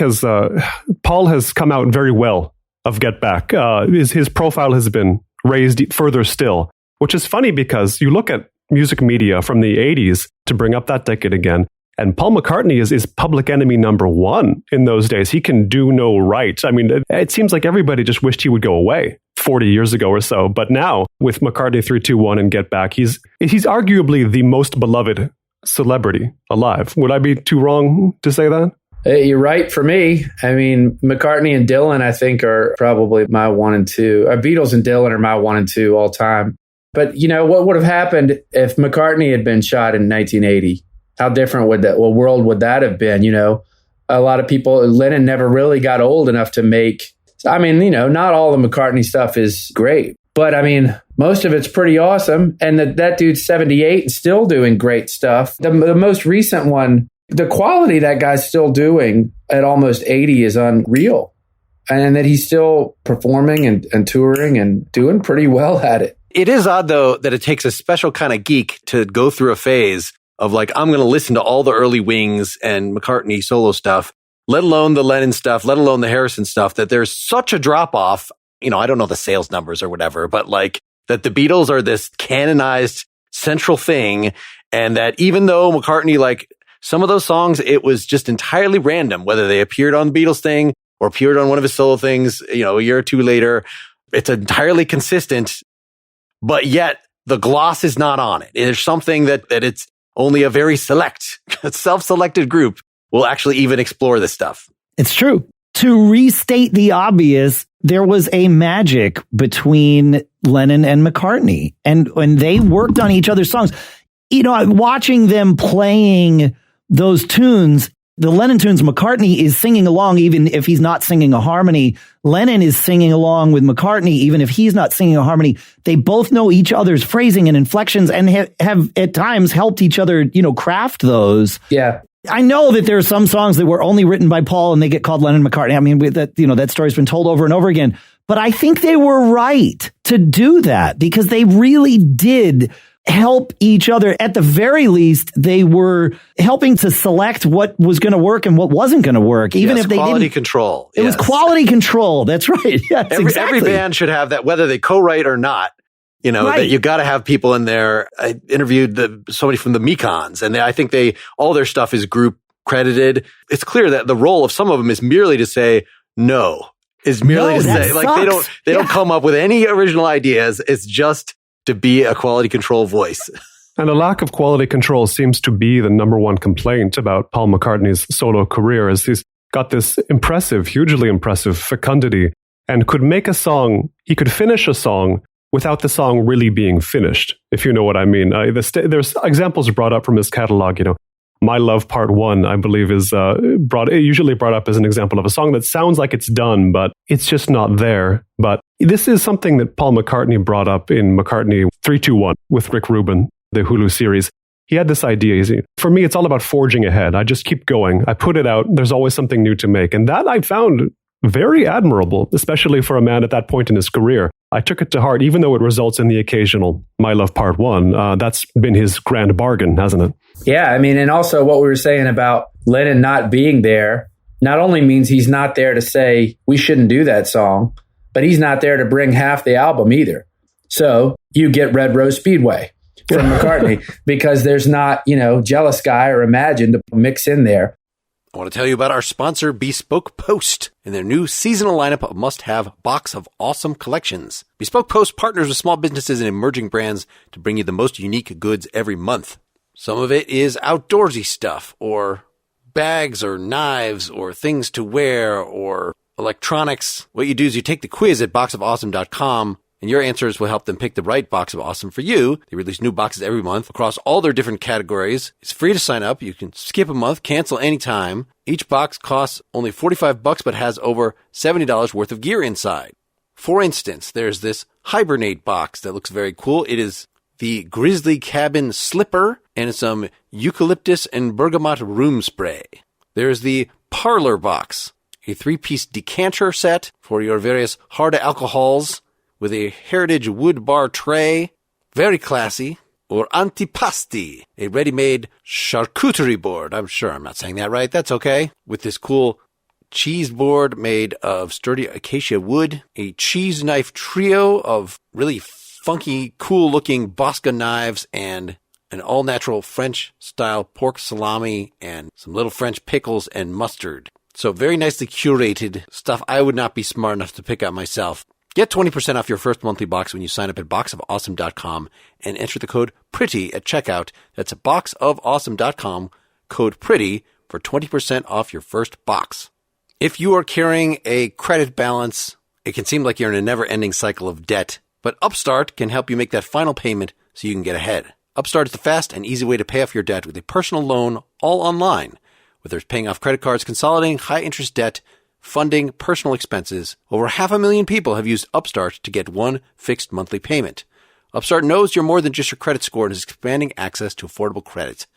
Paul has come out very well of Get Back. His profile has been raised further still, which is funny because you look at music media from the 80s, to bring up that decade again, and Paul McCartney is public enemy #1 in those days. He can do no right. I mean, it seems like everybody just wished he would go away 40 years ago or so. But now, with McCartney 321 and Get Back, he's arguably the most beloved celebrity alive. Would I be too wrong to say that? You're right for me. I mean, McCartney and Dylan, I think, are probably my 1 and 2. Beatles and Dylan are my 1 and 2 all time. But, what would have happened if McCartney had been shot in 1980? How different world would that have been? A lot of people, Lennon never really got old enough to make, not all the McCartney stuff is great, but most of it's pretty awesome. And that dude's 78 and still doing great stuff. The most recent one, the quality that guy's still doing at almost 80 is unreal. And that he's still performing and touring and doing pretty well at it. It is odd, though, that it takes a special kind of geek to go through a phase of like, I'm going to listen to all the early Wings and McCartney solo stuff, let alone the Lennon stuff, let alone the Harrison stuff, that there's such a drop off. I don't know the sales numbers or whatever, but like that the Beatles are this canonized central thing. And that even though McCartney, like some of those songs, it was just entirely random, whether they appeared on the Beatles thing or appeared on one of his solo things, a year or two later, it's entirely consistent. But yet the gloss is not on it. There's something that it's only a very select, self-selected group will actually even explore this stuff. It's true. To restate the obvious, there was a magic between Lennon and McCartney. And when they worked on each other's songs, watching them playing those tunes, the Lennon tunes, McCartney is singing along even if he's not singing a harmony. Lennon is singing along with McCartney even if he's not singing a harmony. They both know each other's phrasing and inflections and have at times helped each other, craft those. Yeah. I know that there are some songs that were only written by Paul and they get called Lennon McCartney. That story's been told over and over again. But I think they were right to do that because they really did help each other. At the very least, they were helping to select what was going to work and what wasn't going to work. Even if they quality control. It was quality control. That's right. Yes, every band should have that, whether they co-write or not. That you got to have people in there. I interviewed somebody from the Mekons, and I think all their stuff is group credited. It's clear that the role of some of them is merely to say no. Is merely to say, like, they don't come up with any original ideas. It's just to be a quality control voice. And a lack of quality control seems to be the number one complaint about Paul McCartney's solo career, as he's got this hugely impressive fecundity, and could make a song, he could finish a song without the song really being finished, if you know what I mean. There's examples brought up from his catalog, My Love Part 1, I believe, is usually brought up as an example of a song that sounds like it's done, but it's just not there. But this is something that Paul McCartney brought up in McCartney 321 with Rick Rubin, the Hulu series. He had this idea. For me, it's all about forging ahead. I just keep going. I put it out. There's always something new to make. And that I found very admirable, especially for a man at that point in his career. I took it to heart, even though it results in the occasional My Love Part 1. That's been his grand bargain, hasn't it? Yeah, I mean, and also what we were saying about Lennon not being there not only means he's not there to say we shouldn't do that song, but he's not there to bring half the album either. So you get Red Rose Speedway from McCartney because there's not, Jealous Guy or Imagine to mix in there. I want to tell you about our sponsor, Bespoke Post, and their new seasonal lineup of must-have Box of Awesome collections. Bespoke Post partners with small businesses and emerging brands to bring you the most unique goods every month. Some of it is outdoorsy stuff, or bags, or knives, or things to wear, or electronics. What you do is you take the quiz at boxofawesome.com, and your answers will help them pick the right Box of Awesome for you. They release new boxes every month across all their different categories. It's free to sign up. You can skip a month, cancel anytime. Each box costs only $45 but has over $70 worth of gear inside. For instance, there's this Hibernate box that looks very cool. It is the Grizzly Cabin Slipper and some eucalyptus and bergamot room spray. There's the Parlor box, a 3-piece decanter set for your various hard alcohols, with a heritage wood bar tray, very classy, or antipasti, a ready-made charcuterie board. I'm sure I'm not saying that right. That's okay. With this cool cheese board made of sturdy acacia wood, a cheese knife trio of really funky, cool-looking Bosca knives, and an all-natural French-style pork salami, and some little French pickles and mustard. So very nicely curated stuff I would not be smart enough to pick out myself. Get 20% off your first monthly box when you sign up at boxofawesome.com and enter the code PRETTY at checkout. That's boxofawesome.com, code PRETTY for 20% off your first box. If you are carrying a credit balance, it can seem like you're in a never-ending cycle of debt, but Upstart can help you make that final payment so you can get ahead. Upstart is the fast and easy way to pay off your debt with a personal loan all online. Whether it's paying off credit cards, consolidating high-interest debt, funding personal expenses, over 500,000 people have used Upstart to get one fixed monthly payment. Upstart knows you're more than just your credit score and is expanding access to affordable credit.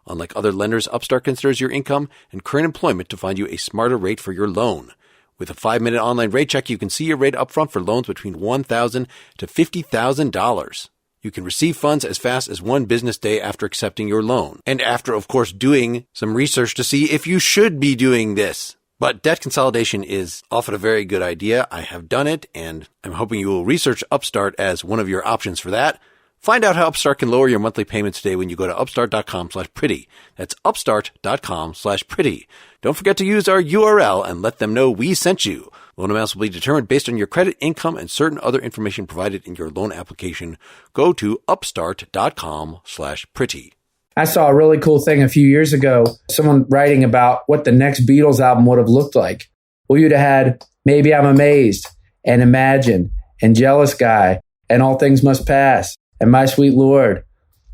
Unlike other lenders, Upstart considers your income and current employment to find you a smarter rate for your loan. With a 5-minute online rate check, you can see your rate upfront for loans between $1,000 to $50,000. You can receive funds as fast as one business day after accepting your loan, and after, of course, doing some research to see if you should be doing this. But debt consolidation is often a very good idea. I have done it, and I'm hoping you will research Upstart as one of your options for that. Find out how Upstart can lower your monthly payments today when you go to upstart.com/pretty. That's upstart.com/pretty. Don't forget to use our URL and let them know we sent you. Loan amounts will be determined based on your credit, income, and certain other information provided in your loan application. Go to upstart.com/pretty. I saw a really cool thing a few years ago, someone writing about what the next Beatles album would have looked like. Well, you'd have had Maybe I'm Amazed, and Imagine, and Jealous Guy, and All Things Must Pass, and My Sweet Lord.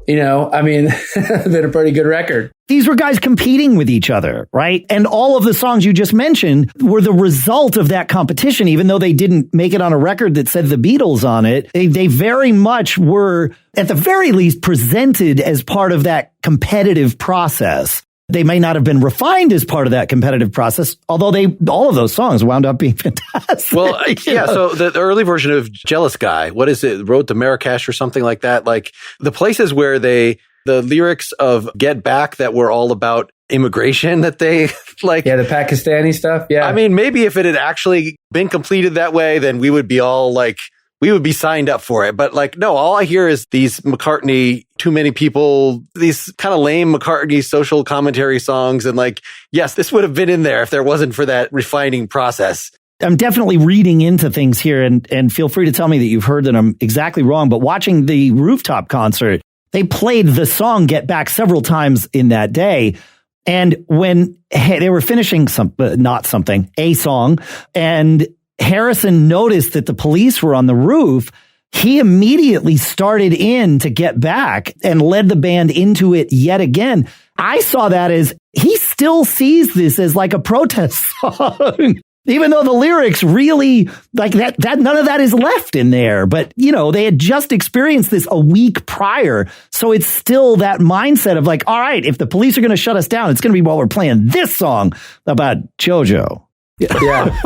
Been a pretty good record. These were guys competing with each other, right? And all of the songs you just mentioned were the result of that competition, even though they didn't make it on a record that said the Beatles on it. They very much were, at the very least, presented as part of that competitive process. They may not have been refined as part of that competitive process, although all of those songs wound up being fantastic. Well, yeah. So the early version of Jealous Guy, what is it? Road to Marrakesh or something like that. Like the places where the lyrics of Get Back that were all about immigration that they like. Yeah, the Pakistani stuff. Yeah. I mean, maybe if it had actually been completed that way, then we would be all like, we would be signed up for it. But like, no, all I hear is these McCartney, too many people, these kind of lame McCartney social commentary songs. And like, yes, this would have been in there if there wasn't for that refining process. I'm definitely reading into things here, and feel free to tell me that you've heard that I'm exactly wrong. But watching the rooftop concert, they played the song Get Back several times in that day. And when they were finishing a song, and Harrison noticed that the police were on the roof, he immediately started in to Get Back and led the band into it yet again. I saw that as he still sees this as like a protest song. Even though the lyrics really like that none of that is left in there. But, they had just experienced this a week prior. So it's still that mindset of like, all right, if the police are going to shut us down, it's going to be while we're playing this song about JoJo. Yeah.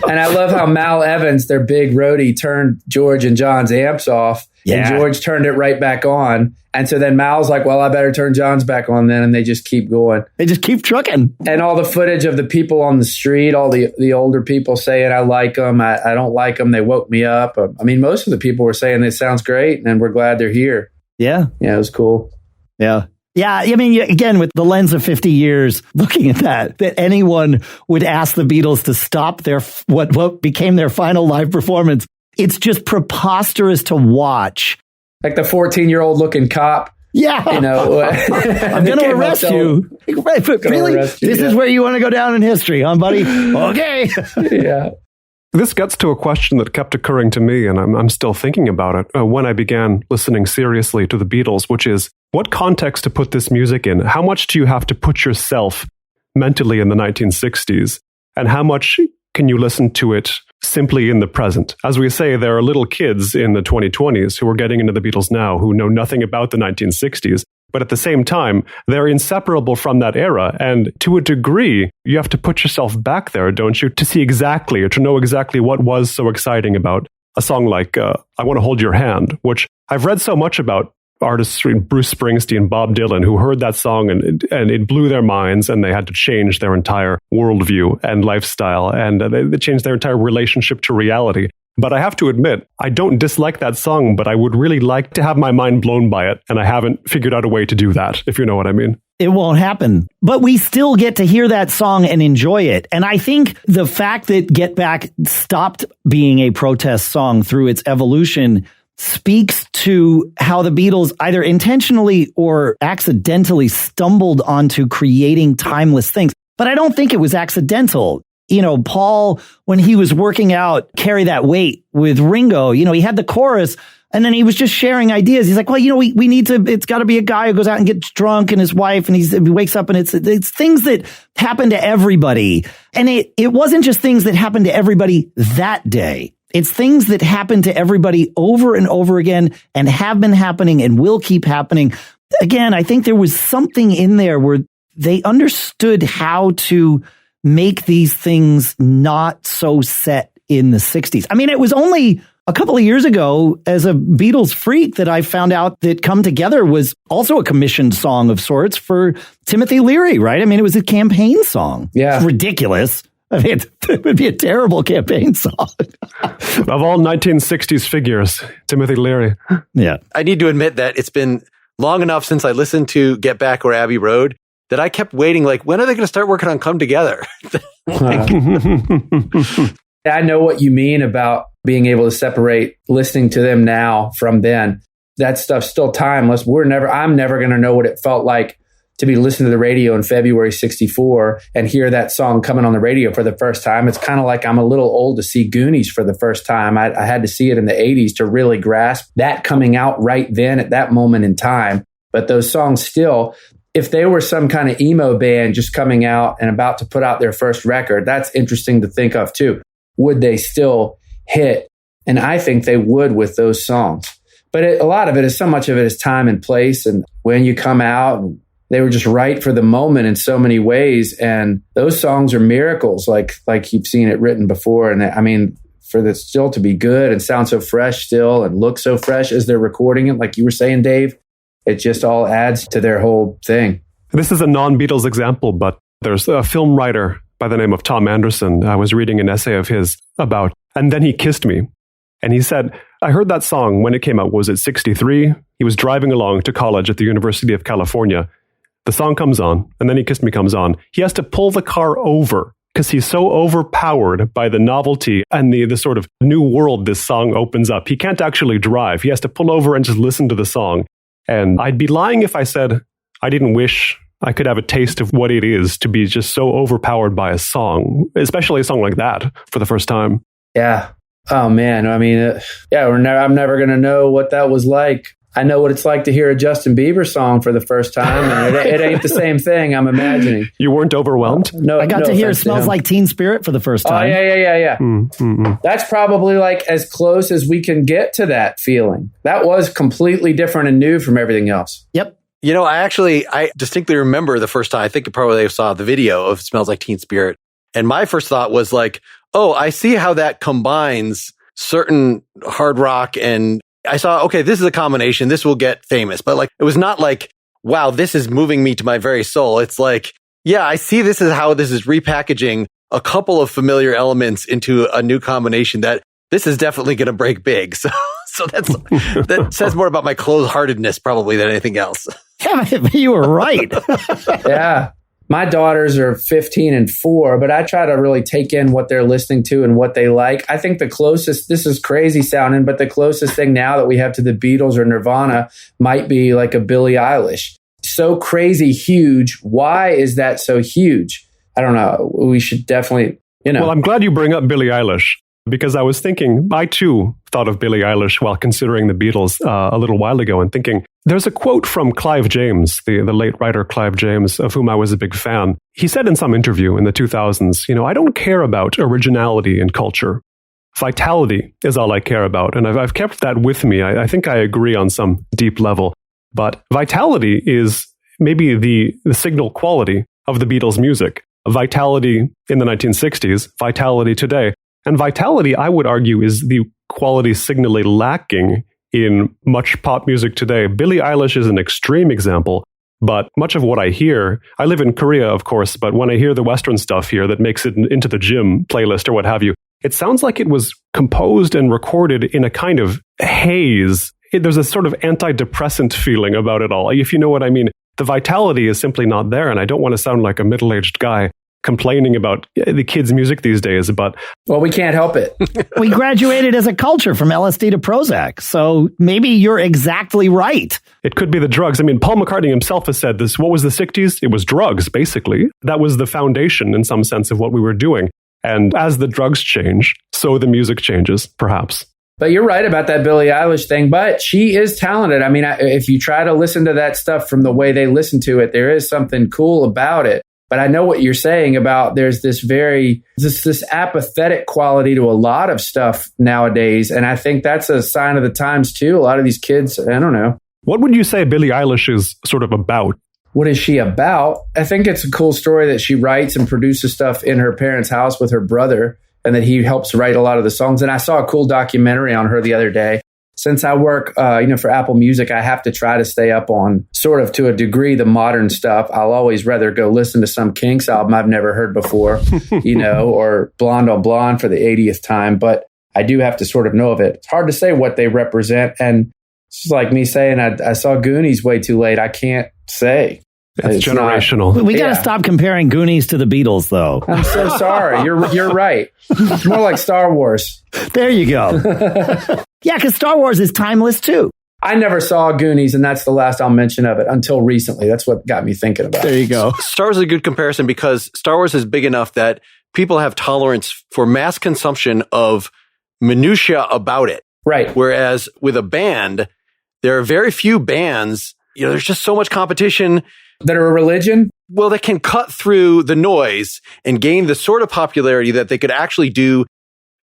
And I love how Mal Evans, their big roadie, turned George and John's amps off. Yeah. And George turned it right back on. And so then Mal's like, well, I better turn John's back on then. And they just keep going. They just keep trucking. And all the footage of the people on the street, all the older people saying, I like them. I don't like them. They woke me up. I mean, most of the people were saying this sounds great and we're glad they're here. Yeah. Yeah, it was cool. Yeah. Yeah, I mean, again, with the lens of 50 years, looking at that anyone would ask the Beatles to stop their what became their final live performance, it's just preposterous to watch. Like the 14-year-old looking cop. Yeah. I'm going to arrest you. Really? This is where you want to go down in history, huh, buddy? Okay. Yeah. This gets to a question that kept occurring to me, and I'm still thinking about it when I began listening seriously to the Beatles, which is, what context to put this music in? How much do you have to put yourself mentally in the 1960s? And how much can you listen to it simply in the present? As we say, there are little kids in the 2020s who are getting into the Beatles now who know nothing about the 1960s. But at the same time, they're inseparable from that era. And to a degree, you have to put yourself back there, don't you, to see exactly or to know exactly what was so exciting about a song like I Want to Hold Your Hand, which I've read so much about artists, Bruce Springsteen, Bob Dylan, who heard that song and it blew their minds and they had to change their entire worldview and lifestyle and they changed their entire relationship to reality. But I have to admit, I don't dislike that song, but I would really like to have my mind blown by it. And I haven't figured out a way to do that, if you know what I mean. It won't happen. But we still get to hear that song and enjoy it. And I think the fact that Get Back stopped being a protest song through its evolution speaks to how the Beatles either intentionally or accidentally stumbled onto creating timeless things. But I don't think it was accidental. Paul, when he was working out Carry That Weight with Ringo, he had the chorus and then he was just sharing ideas. He's like, well, we need to, it's got to be a guy who goes out and gets drunk and his wife and he wakes up and it's things that happen to everybody. And it wasn't just things that happened to everybody that day. It's things that happen to everybody over and over again and have been happening and will keep happening. Again, I think there was something in there where they understood how to make these things not so set in the 60s. I mean, it was only a couple of years ago as a Beatles freak that I found out that Come Together was also a commissioned song of sorts for Timothy Leary, right? I mean, it was a campaign song. Yeah. It's ridiculous. I mean, it would be a terrible campaign song. Of all 1960s figures, Timothy Leary. Yeah. I need to admit that it's been long enough since I listened to Get Back or Abbey Road that I kept waiting, like, when are they going to start working on Come Together? I know what you mean about being able to separate listening to them now from then. That stuff's still timeless. I'm never going to know what it felt like to be listening to the radio in February 64 and hear that song coming on the radio for the first time. It's kind of like I'm a little old to see Goonies for the first time. I had to see it in the 80s to really grasp that coming out right then at that moment in time. But those songs still, if they were some kind of emo band just coming out and about to put out their first record, that's interesting to think of too. Would they still hit? And I think they would with those songs. But a lot of it is, so much of it is time and place and when you come out and they were just right for the moment in so many ways. And those songs are miracles, like you've seen it written before. And I mean, for this still to be good and sound so fresh still and look so fresh as they're recording it, like you were saying, Dave, it just all adds to their whole thing. This is a non-Beatles example, but there's a film writer by the name of Tom Anderson. I was reading an essay of his about, and then he kissed me. And he said, I heard that song when it came out. Was it 63? He was driving along to college at the University of California. The song comes on, and then He Kissed Me comes on. He has to pull the car over because he's so overpowered by the novelty and the sort of new world this song opens up. He can't actually drive. He has to pull over and just listen to the song. And I'd be lying if I said I didn't wish I could have a taste of what it is to be just so overpowered by a song, especially a song like that for the first time. Yeah. Oh, man. I mean, I'm never going to know what that was like. I know what it's like to hear a Justin Bieber song for the first time, and it ain't the same thing, I'm imagining. You weren't overwhelmed? No, I got to hear Smells Like Teen Spirit for the first time. Oh, yeah. That's probably like as close as we can get to that feeling. That was completely different and new from everything else. Yep. You know, I distinctly remember the first time, I think probably I saw the video of Smells Like Teen Spirit. And my first thought was like, oh, I see how that combines certain hard rock, and I saw, okay, this is a combination. This will get famous. But like, it was not like, wow, this is moving me to my very soul. It's like, yeah, I see this is how this is repackaging a couple of familiar elements into a new combination that this is definitely going to break big. So that says more about my closed-heartedness probably than anything else. Yeah, you were right. Yeah. My daughters are 15 and 4, but I try to really take in what they're listening to and what they like. I think the closest, this is crazy sounding, but the closest thing now that we have to the Beatles or Nirvana might be like a Billie Eilish. So crazy huge. Why is that so huge? I don't know. We should definitely, Well, I'm glad you bring up Billie Eilish, because I was thinking, I too thought of Billie Eilish while considering the Beatles a little while ago and thinking, there's a quote from Clive James, the late writer Clive James, of whom I was a big fan. He said in some interview in the 2000s, I don't care about originality in culture. Vitality is all I care about. And I've kept that with me. I think I agree on some deep level. But vitality is maybe the signal quality of the Beatles' music. Vitality in the 1960s, vitality today. And vitality, I would argue, is the quality signally lacking in much pop music today. Billie Eilish is an extreme example, but much of what I hear, I live in Korea, of course, but when I hear the Western stuff here that makes it into the gym playlist or what have you, it sounds like it was composed and recorded in a kind of haze. There's a sort of antidepressant feeling about it all, if you know what I mean. The vitality is simply not there, and I don't want to sound like a middle-aged guy complaining about the kids' music these days, but... Well, we can't help it. We graduated as a culture from LSD to Prozac, so maybe you're exactly right. It could be the drugs. I mean, Paul McCartney himself has said this. What was the 60s? It was drugs, basically. That was the foundation, in some sense, of what we were doing. And as the drugs change, so the music changes, perhaps. But you're right about that Billie Eilish thing, but she is talented. I mean, if you try to listen to that stuff from the way they listen to it, there is something cool about it. But I know what you're saying about there's this apathetic quality to a lot of stuff nowadays. And I think that's a sign of the times too. A lot of these kids, I don't know. What would you say Billie Eilish is sort of about? What is she about? I think it's a cool story that she writes and produces stuff in her parents' house with her brother, and that he helps write a lot of the songs. And I saw a cool documentary on her the other day. Since I work, for Apple Music, I have to try to stay up on sort of to a degree the modern stuff. I'll always rather go listen to some Kinks album I've never heard before, or Blonde on Blonde for the 80th time. But I do have to sort of know of it. It's hard to say what they represent. And it's just like me saying I saw Goonies way too late. I can't say. It's generational. We got to stop comparing Goonies to the Beatles, though. I'm so sorry. You're right. It's more like Star Wars. There you go. Yeah, because Star Wars is timeless, too. I never saw Goonies, and that's the last I'll mention of it until recently. That's what got me thinking about it. There you go. Star Wars is a good comparison because Star Wars is big enough that people have tolerance for mass consumption of minutia about it. Right. Whereas with a band, there are very few bands, there's just so much competition. That are a religion? Well, that can cut through the noise and gain the sort of popularity that they could actually do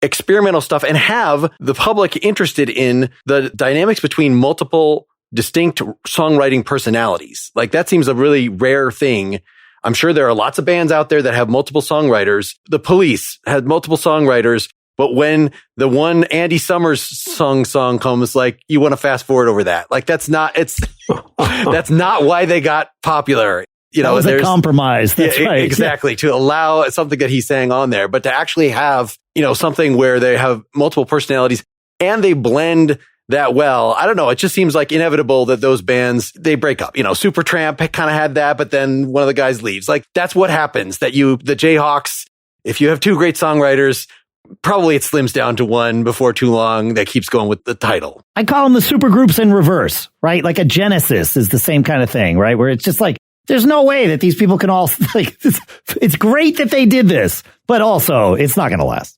experimental stuff and have the public interested in the dynamics between multiple distinct songwriting personalities. Like that seems a really rare thing. I'm sure there are lots of bands out there that have multiple songwriters. The Police had multiple songwriters, but when the one Andy Summers song comes, like you want to fast forward over that. Like that's not why they got popular. That was a compromise. That's right. Exactly. To allow something that he's saying on there, but to actually have, something where they have multiple personalities and they blend that well. I don't know. It just seems like inevitable that those bands, they break up. Supertramp kind of had that, but then one of the guys leaves. Like that's what happens, the Jayhawks, if you have two great songwriters, probably it slims down to one before too long that keeps going with the title. I call them the supergroups in reverse, right? Like a Genesis is the same kind of thing, right? Where it's just like, there's no way that these people can all, like, it's great that they did this, but also it's not going to last.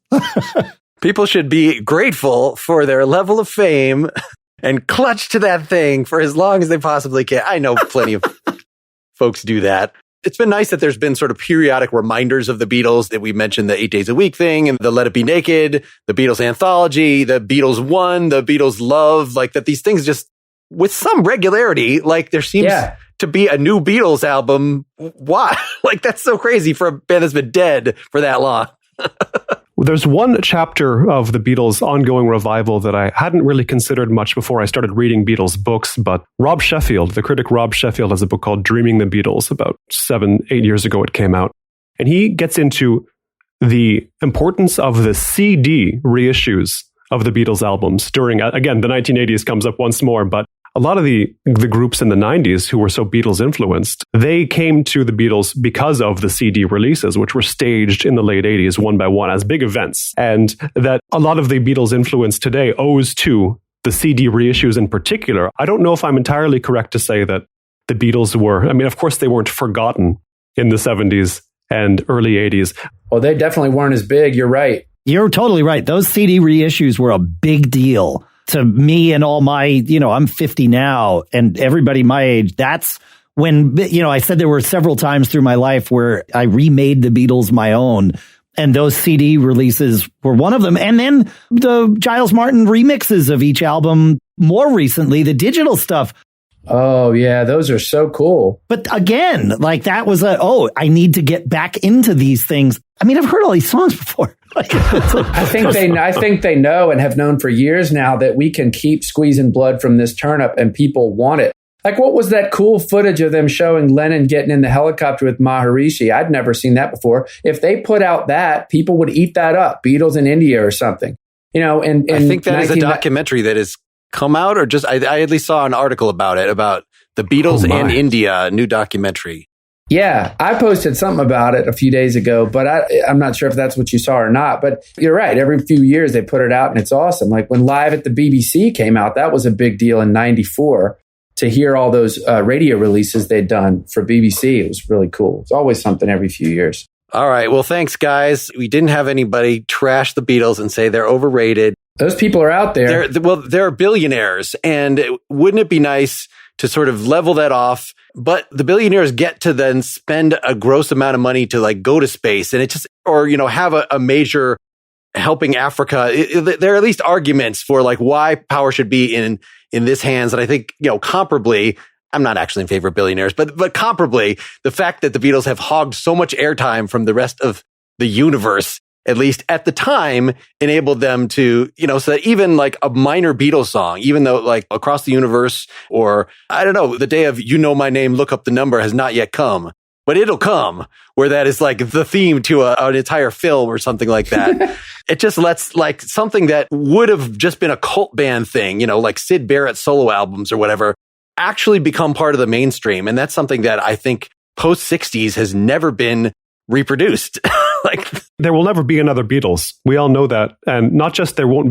People should be grateful for their level of fame and clutch to that thing for as long as they possibly can. I know plenty of folks do that. It's been nice that there's been sort of periodic reminders of the Beatles, that we mentioned the 8 Days a Week thing and the Let It Be Naked, the Beatles Anthology, the Beatles One, the Beatles Love, like that these things just with some regularity, like there seems to be a new Beatles album. Why? Like that's so crazy for a band that's been dead for that long. There's one chapter of the Beatles' ongoing revival that I hadn't really considered much before I started reading Beatles books, but Rob Sheffield, the critic Rob Sheffield, has a book called Dreaming the Beatles. About 7-8 years ago it came out. And he gets into the importance of the CD reissues of the Beatles albums during, again, the 1980s comes up once more, but a lot of the groups in the 90s who were so Beatles influenced, they came to the Beatles because of the CD releases, which were staged in the late 80s one by one as big events. And that a lot of the Beatles influence today owes to the CD reissues in particular. I don't know if I'm entirely correct to say that the Beatles were, of course they weren't forgotten in the 70s and early 80s. Well, they definitely weren't as big. You're right. You're totally right. Those CD reissues were a big deal. To me and all my, I'm 50 now, and everybody my age, that's when, I said there were several times through my life where I remade the Beatles my own, and those CD releases were one of them. And then the Giles Martin remixes of each album, more recently, the digital stuff. Oh, yeah, those are so cool. But again, like that was I need to get back into these things. I've heard all these songs before. I think they know and have known for years now that we can keep squeezing blood from this turnip and people want it. Like, what was that cool footage of them showing Lennon getting in the helicopter with Maharishi? I'd never seen that before. If they put out that, people would eat that up. Beatles in India or something. And I think that is a documentary that has come out, or just I at least saw an article about it, about the Beatles and India, new documentary. Yeah, I posted something about it a few days ago, but I'm not sure if that's what you saw or not. But you're right. Every few years they put it out and it's awesome. Like when Live at the BBC came out, that was a big deal in '94 to hear all those radio releases they'd done for BBC. It was really cool. It's always something every few years. All right. Well, thanks, guys. We didn't have anybody trash the Beatles and say they're overrated. Those people are out there. They're billionaires. And wouldn't it be nice to sort of level that off? But the billionaires get to then spend a gross amount of money to like go to space, and it just, or, have a major helping Africa. There are at least arguments for like why power should be in this hands. And I think, comparably, I'm not actually in favor of billionaires, but comparably, the fact that the Beatles have hogged so much airtime from the rest of the universe, at least at the time, enabled them to, so that even like a minor Beatles song, even though like Across the Universe, or I don't know, the day of You Know My Name, Look Up the Number has not yet come, but it'll come, where that is like the theme to an entire film or something like that. It just lets like something that would have just been a cult band thing, like Syd Barrett's solo albums or whatever, actually become part of the mainstream. And that's something that I think post 60s has never been reproduced. There will never be another Beatles. We all know that. And not just there will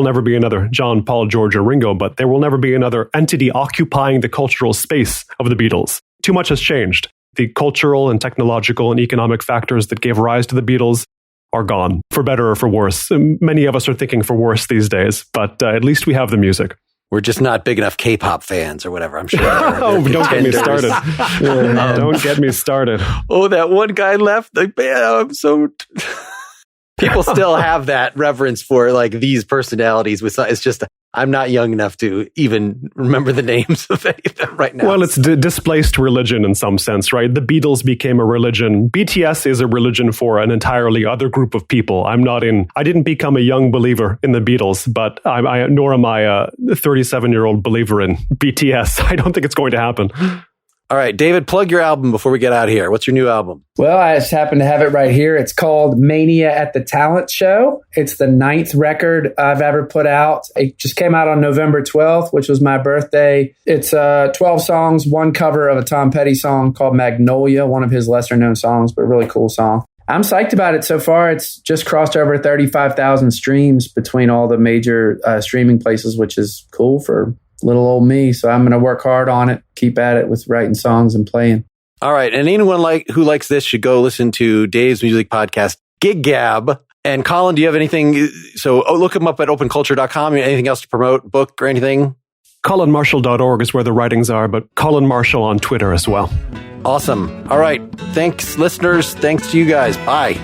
never be another John, Paul, George, or Ringo, but there will never be another entity occupying the cultural space of the Beatles. Too much has changed. The cultural and technological and economic factors that gave rise to the Beatles are gone, for better or for worse. Many of us are thinking for worse these days, but at least we have the music. We're just not big enough K-pop fans or whatever, I'm sure. Don't get me started. Don't get me started. Oh, that one guy left. Like, man, I'm so... People still have that reverence for like these personalities. It's just I'm not young enough to even remember the names of any of them right now. Well, it's displaced religion in some sense, right? The Beatles became a religion. BTS is a religion for an entirely other group of people. I didn't become a young believer in the Beatles, but nor am I a 37-year-old believer in BTS. I don't think it's going to happen. All right, David, plug your album before we get out of here. What's your new album? Well, I just happen to have it right here. It's called Mania at the Talent Show. It's the 9th record I've ever put out. It just came out on November 12th, which was my birthday. It's 12 songs, one cover of a Tom Petty song called Magnolia, one of his lesser-known songs, but a really cool song. I'm psyched about it so far. It's just crossed over 35,000 streams between all the major streaming places, which is cool for little old me. So I'm going to work hard on it, keep at it with writing songs and playing. All right. And anyone who likes this should go listen to Dave's music podcast, Gig Gab. And Colin, do you have anything? So look him up at openculture.com. Anything else to promote, book or anything? ColinMarshall.org is where the writings are, but Colin Marshall on Twitter as well. Awesome. All right. Thanks, listeners. Thanks to you guys. Bye.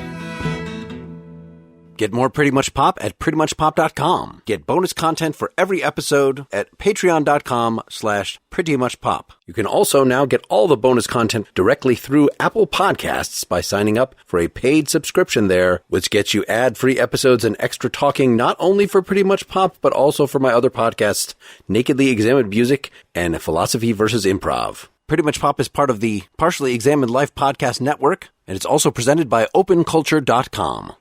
Get more Pretty Much Pop at prettymuchpop.com. Get bonus content for every episode at patreon.com/prettymuchpop. You can also now get all the bonus content directly through Apple Podcasts by signing up for a paid subscription there, which gets you ad-free episodes and extra talking not only for Pretty Much Pop, but also for my other podcasts, Nakedly Examined Music and Philosophy versus Improv. Pretty Much Pop is part of the Partially Examined Life podcast network, and it's also presented by OpenCulture.com.